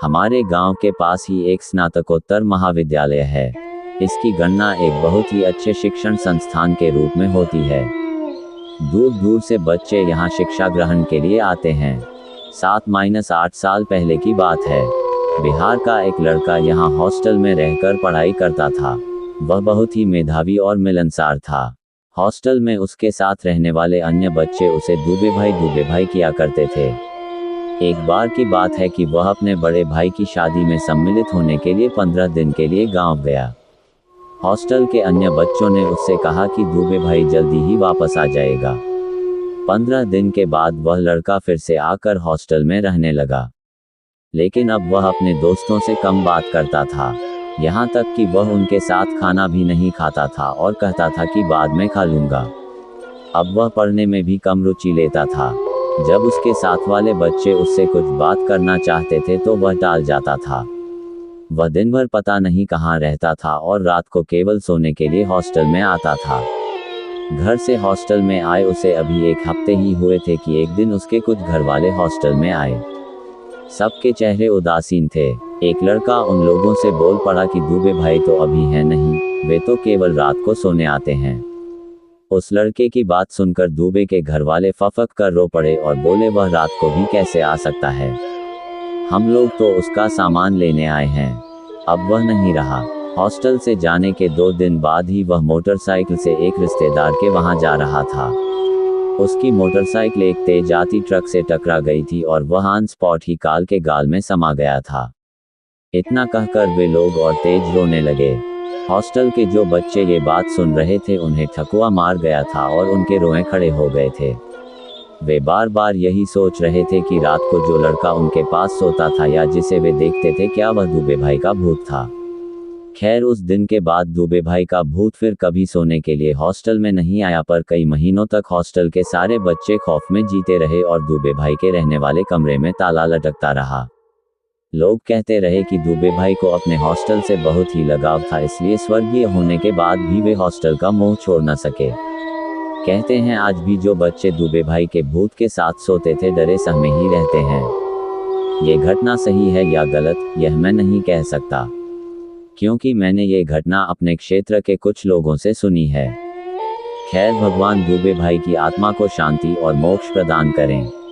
हमारे गांव के पास ही एक स्नातकोत्तर महाविद्यालय है। इसकी गणना एक बहुत ही अच्छे शिक्षण संस्थान के रूप में होती है। दूर दूर से बच्चे यहाँ शिक्षा ग्रहण के लिए आते हैं। 7-8 साल पहले की बात है। बिहार का एक लड़का यहाँ हॉस्टल में रहकर पढ़ाई करता था। वह बहुत ही मेधावी और मिलनसार था। हॉस्टल में उसके साथ रहने वाले अन्य बच्चे उसे दूबे भाई किया करते थे। एक बार की बात है कि वह अपने बड़े भाई की शादी में सम्मिलित होने के लिए 15 दिन के लिए गांव गया। हॉस्टल के अन्य बच्चों ने उससे कहा कि दूबे भाई जल्दी ही वापस आ जाएगा। 15 दिन के बाद वह लड़का फिर से आकर हॉस्टल में रहने लगा, लेकिन अब वह अपने दोस्तों से कम बात करता था। यहाँ तक कि वह उनके साथ खाना भी नहीं खाता था और कहता था कि बाद में खा लूँगा। अब वह पढ़ने में भी कम रुचि लेता था। जब उसके साथ वाले बच्चे उससे कुछ बात करना चाहते थे तो वह टाल जाता था। वह दिन भर पता नहीं कहाँ रहता था और रात को केवल सोने के लिए हॉस्टल में आता था। घर से हॉस्टल में आए उसे अभी 1 हफ्ते ही हुए थे कि एक दिन उसके कुछ घर वाले हॉस्टल में आए। सबके चेहरे उदासीन थे। एक लड़का उन लोगों से बोल पड़ा कि दूबे भाई तो अभी हैं नहीं, वे तो केवल रात को सोने आते हैं। उस लड़के की बात सुनकर दूबे के घर वाले फफक कर रो पड़े और बोले वह रात को भी कैसे आ सकता है, हम लोग तो उसका सामान लेने आए हैं। अब वह नहीं रहा। हॉस्टल से जाने के 2 दिन बाद ही वह मोटरसाइकिल से एक रिश्तेदार के वहां जा रहा था। उसकी मोटरसाइकिल एक तेज आती ट्रक से टकरा गई थी और वह ऑन स्पॉट ही कार के गाल में समा गया था। इतना कहकर वे लोग और तेज रोने लगे। हॉस्टल के जो बच्चे ये बात सुन रहे थे उन्हें ठकुआ मार गया था और उनके रोए खड़े हो गए थे। वे बार बार यही सोच रहे थे कि रात को जो लड़का उनके पास सोता था या जिसे वे देखते थे, क्या वह दूबे भाई का भूत था। खैर, उस दिन के बाद दूबे भाई का भूत फिर कभी सोने के लिए हॉस्टल में नहीं आया, पर कई महीनों तक हॉस्टल के सारे बच्चे खौफ में जीते रहे और दूबे भाई के रहने वाले कमरे में ताला लटकता रहा। लोग कहते रहे कि दूबे भाई को अपने हॉस्टल से बहुत ही लगाव था, इसलिए स्वर्गीय होने के बाद भी वे हॉस्टल का मोह छोड़ न सके। कहते हैं आज भी जो बच्चे दूबे भाई के भूत के साथ सोते थे डरे सहमे ही रहते हैं। ये घटना सही है या गलत, यह मैं नहीं कह सकता, क्योंकि मैंने ये घटना अपने क्षेत्र के कुछ लोगों से सुनी है। खैर, भगवान दूबे भाई की आत्मा को शांति और मोक्ष प्रदान करें।